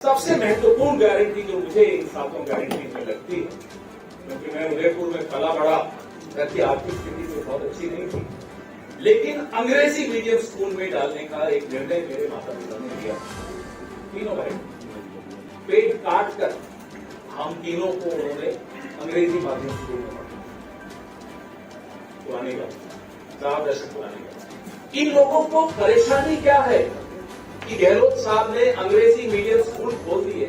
सबसे महत्वपूर्ण गारंटी जो मुझे इन सातों गारंटी में लगती है, क्योंकि मैं उदयपुर में पला बड़ा, घर की आर्थिक स्थिति तो बहुत अच्छी नहीं थी, लेकिन अंग्रेजी मीडियम स्कूल में डालने का एक निर्णय मेरे माता पिता ने लिया। तीनों भाई पेट काट कर हम तीनों को उन्होंने अंग्रेजी माध्यम स्कूल में पढ़ा, पुराने का 4 दशक पुराने का। इन लोगों को परेशानी क्या है कि गहलोत साहब ने अंग्रेजी मीडियम स्कूल खोल दिए,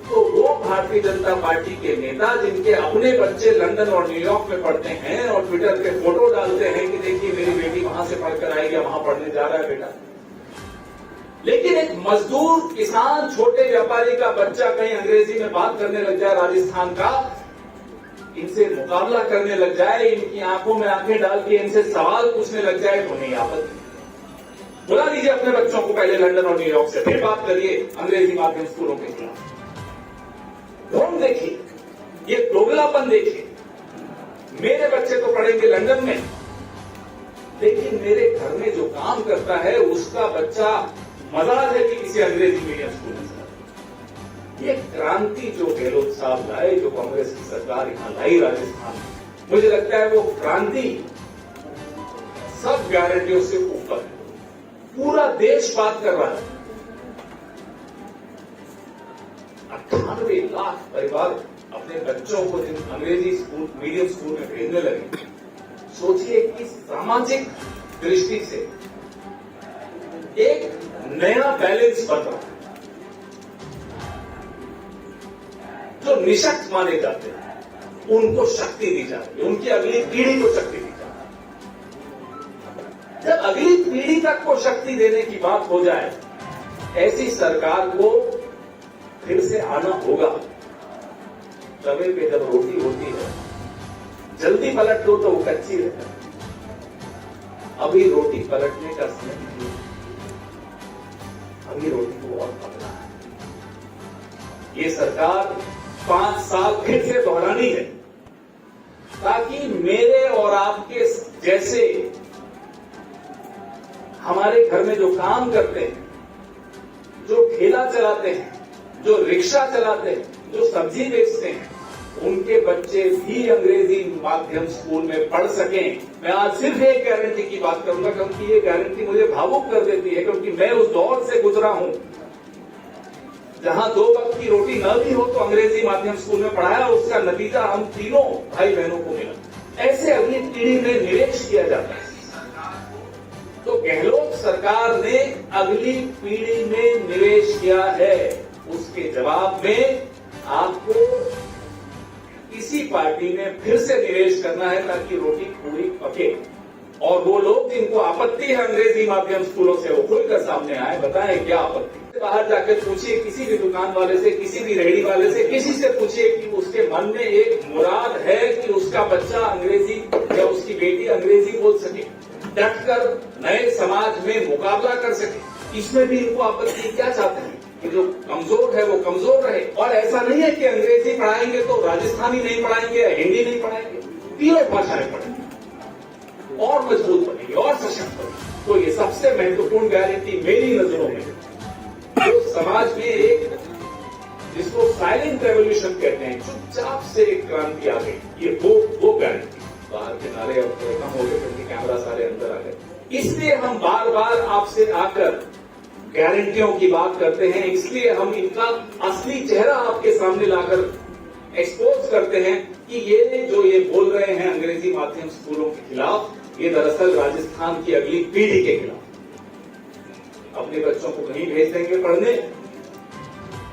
तो वो भारतीय जनता पार्टी के नेता जिनके अपने बच्चे लंदन और न्यूयॉर्क में पढ़ते हैं और ट्विटर पे फोटो डालते हैं कि देखिए मेरी बेटी वहां से पढ़कर आई या वहां पढ़ने जा रहा है बेटा, लेकिन एक मजदूर किसान छोटे व्यापारी का बच्चा कहीं अंग्रेजी में बात करने लग जाए राजस्थान का, इनसे मुकाबला करने लग जाए, इनकी आंखों में आंखें डाल के इनसे सवाल पूछने लग जाए तो नहीं आपत्ति। बुला लीजिए अपने बच्चों को पहले लंदन और न्यूयॉर्क से, फिर बात करिए अंग्रेजी माध्यम स्कूलों के खिलाफ। ढोंग देखिए, ये दोगलापन देखिए। मेरे बच्चे तो पढ़ेंगे लंदन में, लेकिन मेरे घर में जो काम करता है उसका बच्चा मजाल है कि किसी अंग्रेजी मीडियम स्कूल में जाए। ये क्रांति जो गहलोत साहब लाए, जो कांग्रेस की सरकार यहां लाई राजस्थान में, मुझे लगता है वो क्रांति सब गारंटियों से ऊपर है। पूरा देश बात कर रहा है। 98 लाख परिवार अपने बच्चों को जिन अंग्रेजी स्कूल मीडियम स्कूल में भेजने लगे, सोचिए कि सामाजिक दृष्टि से एक नया बैलेंस बन रहा है। जो निशक्त माने जाते हैं उनको शक्ति दी जाती है, उनकी अगली पीढ़ी को शक्ति दी जाती है। जब अगली पीढ़ी तक को शक्ति देने की बात हो जाए, ऐसी सरकार को फिर से आना होगा। तवे पे जब रोटी होती है, जल्दी पलट दो तो वो कच्ची रहती है। अभी रोटी पलटने का समय नहीं, अभी रोटी को और पकना है। ये सरकार 5 साल फिर से दोहरानी है, ताकि मेरे और आपके जैसे हमारे घर में जो काम करते हैं, जो ठेला चलाते हैं, जो रिक्शा चलाते हैं, जो सब्जी बेचते हैं, उनके बच्चे भी अंग्रेजी माध्यम स्कूल में पढ़ सकें। मैं आज सिर्फ एक गारंटी की बात करूंगा, क्योंकि ये गारंटी मुझे भावुक कर देती है, क्योंकि मैं उस दौर से गुजरा हूं जहां 2 वक्त की रोटी न भी हो तो अंग्रेजी माध्यम स्कूल में पढ़ाया, उसका नतीजा हम तीनों भाई बहनों को मिला। ऐसे अगली पीढ़ी में निवेश किया जाता है। तो गहलोत सरकार ने अगली पीढ़ी में निवेश किया है, उसके जवाब में आपको इसी पार्टी में फिर से निवेश करना है, ताकि रोटी पूरी पके। और वो लोग जिनको आपत्ति है अंग्रेजी माध्यम स्कूलों से, वो खुलकर सामने आए, बताएं क्या आपत्ति। बाहर जाकर पूछिए किसी भी दुकान वाले से, किसी भी रेहड़ी वाले से, किसी से पूछिए कि उसके मन में एक मुराद है कि उसका बच्चा अंग्रेजी या उसकी बेटी अंग्रेजी बोल सके, डटकर नए समाज में मुकाबला कर सके। इसमें भी इनको आपत्ति क्या चाहते हैं कि जो कमजोर है वो कमजोर रहे। और ऐसा नहीं है कि अंग्रेजी पढ़ाएंगे तो राजस्थानी नहीं पढ़ाएंगे या हिंदी नहीं पढ़ाएंगे, तीनों भाषाएं पढ़ेंगे और मजबूत बनेंगे और सशक्त बनेंगे। तो ये सबसे महत्वपूर्ण गारंटी मेरी नजरों में, जो समाज में एक जिसको साइलेंट रेवोल्यूशन कहते हैं, चुपचाप से एक क्रांति आ गई, ये वो गारंटी। बाहर के नारे अब कम हो गए क्योंकि कैमरा सारे अंदर आ गए। इसलिए हम बार बार आपसे आकर गारंटियों की बात करते हैं, इसलिए हम इनका असली चेहरा आपके सामने लाकर एक्सपोज करते हैं कि ये जो ये बोल रहे हैं अंग्रेजी माध्यम स्कूलों के खिलाफ, ये दरअसल राजस्थान की अगली पीढ़ी के खिलाफ। अपने बच्चों को कहीं भेज देंगे पढ़ने,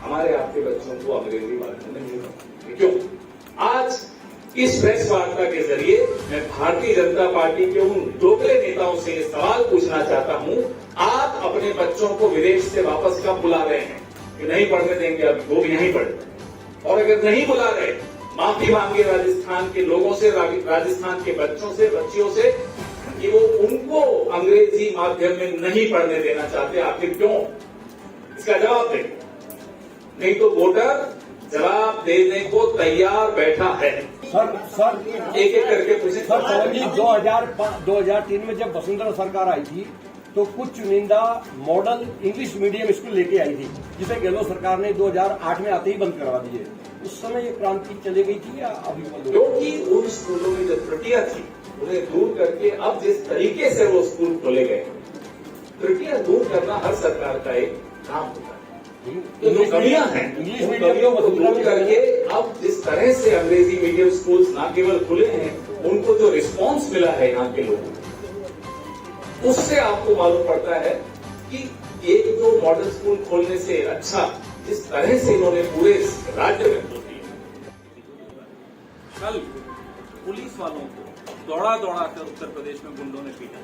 हमारे आपके बच्चों को अंग्रेजी माध्यम में नहीं पढ़ेंगे। क्यों? आज इस प्रेस वार्ता के जरिए मैं भारतीय जनता पार्टी के उन दोगले नेताओं से ये सवाल पूछना चाहता हूं, आप अपने बच्चों को विदेश से वापस कब बुला रहे हैं कि नहीं पढ़ने देंगे, अब वो भी नहीं पढ़े? और अगर नहीं बुला रहे, माफी मांगे राजस्थान के लोगों से, राजस्थान के बच्चों से, बच्चियों से, कि वो उनको अंग्रेजी माध्यम में नहीं पढ़ने देना चाहते। आखिर क्यों? इसका जवाब दें, नहीं तो वोटर जवाब देने को तैयार बैठा है। सर एक एक करके पूछे। सर 2003 में जब वसुंधरा सरकार आई थी तो कुछ चुनिंदा मॉडल इंग्लिश मीडियम स्कूल लेके आई थी, जिसे गहलोत सरकार ने 2008 में आते ही बंद करवा दिए। उस समय ये क्रांति चली गई थी या अभी बंद हो गई? क्योंकि उन स्कूलों में जो त्रुटियां थी उन्हें दूर करके अब जिस तरीके से वो स्कूल खोले गए, त्रुटियां दूर करना हर सरकार का एक काम होता है। तो जो कमियां हैं इंग्लिश उन मीडियम कमियों को को दूर करके अब जिस तरह से अंग्रेजी मीडियम स्कूल्स न केवल खुले हैं, उनको जो रिस्पांस मिला है यहाँ के लोगों को, उससे आपको मालूम पड़ता है कि एक दो मॉडल स्कूल खोलने से अच्छा जिस तरह से इन्होंने पूरे राज्य में खोल दिया। कल पुलिस वालों को दौड़ा दौड़ा कर उत्तर प्रदेश में गुंडों ने पीटा।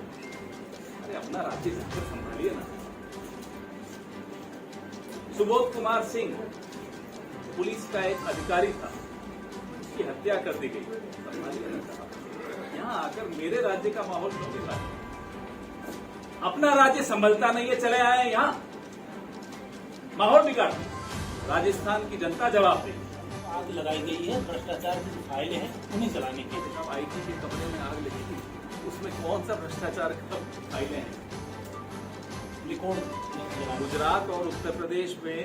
अरे अपना राज्य जाकर संभालिए ना। सुबोध कुमार सिंह पुलिस का एक अधिकारी था, उसकी हत्या कर दी गई। संभालिए ना। यहां आकर मेरे राज्य का माहौल क्यों बिगाड़ा? अपना राज्य संभलता नहीं है, चले आए यहां माहौल बिगाड़। राजस्थान की जनता जवाब दे। आग लगाई गई है, भ्रष्टाचार की फाइलें हैं, उन्हें जलाने की। अब आईटी के कमरे में आग लगी थी, उसमें कौन सा भ्रष्टाचार का फाइलें हैं? गुजरात और उत्तर प्रदेश में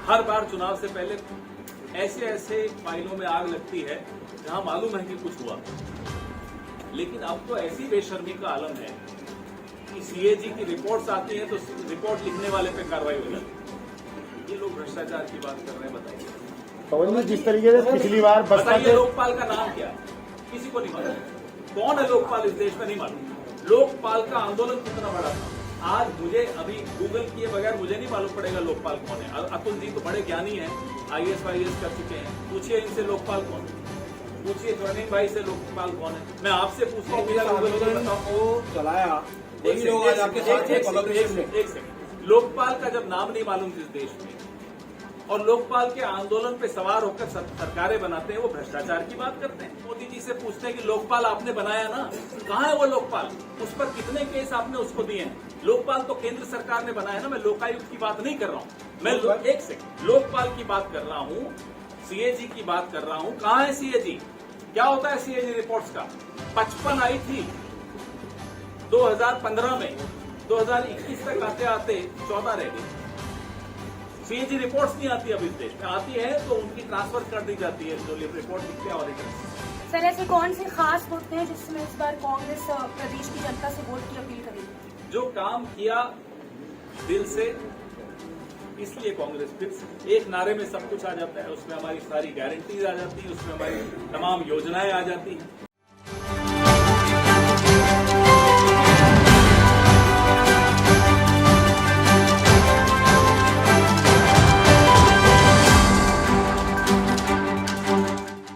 हर बार चुनाव से पहले ऐसे ऐसे फाइलों में आग लगती है जहां मालूम है कि कुछ हुआ, लेकिन अब तो ऐसी बेशर्मी का आलम है कि सीएजी की रिपोर्ट्स आती हैं तो रिपोर्ट लिखने वाले पे कार्रवाई हो जाती है। ये लोग भ्रष्टाचार की बात कर रहे हैं, बताइए। जिस तरीके से पिछली बार बताइए लोकपाल का नाम क्या है? किसी को नहीं मालूम। कौन है लोकपाल इस देश में? नहीं मालूम। लोकपाल का आंदोलन कितना बड़ा था। आज मुझे अभी गूगल किए बगैर मुझे नहीं मालूम पड़ेगा लोकपाल कौन है। अतुल जी तो बड़े ज्ञानी हैं, आईएएस वाईएएस कर चुके हैं। पूछिए इनसे लोकपाल कौन है, पूछिए स्वर्णिम भाई से लोकपाल कौन है। मैं आपसे पूछता हूँ, चलाया एक सेकंड। लोकपाल का जब नाम नहीं मालूम इस देश में और लोकपाल के आंदोलन पे सवार होकर सरकारें बनाते हैं, वो भ्रष्टाचार की बात करते हैं। मोदी जी से पूछते हैं कि लोकपाल आपने बनाया ना, कहाँ है वो लोकपाल? उस पर कितने केस आपने उसको दिए हैं? लोकपाल तो केंद्र सरकार ने बनाया ना। मैं लोकायुक्त की बात नहीं कर रहा हूँ, मैं एक सेकंड लोकपाल की बात कर रहा हूँ, सीएजी की बात कर रहा हूँ। कहाँ है सीएजी? क्या होता है सीएजी रिपोर्ट्स का? 55 आई थी 2015 में, 2021 तक आते आते 14 रह गई। सीएजी रिपोर्ट्स नहीं आती अब इस देश में, आती है तो उनकी ट्रांसफर कर दी जाती है जो रिपोर्ट लिखते हैं ऑडिटर। सर ऐसे कौन से खास मुद्दे हैं जिसमें इस बार कांग्रेस प्रदेश की जनता से वोट की अपील करेगी? जो काम किया दिल से, इसलिए कांग्रेस फिर से एक नारे में सब कुछ आ जाता है। उसमें हमारी सारी गारंटीज आ जाती है, उसमें हमारी तमाम योजनाएं आ जाती हैं।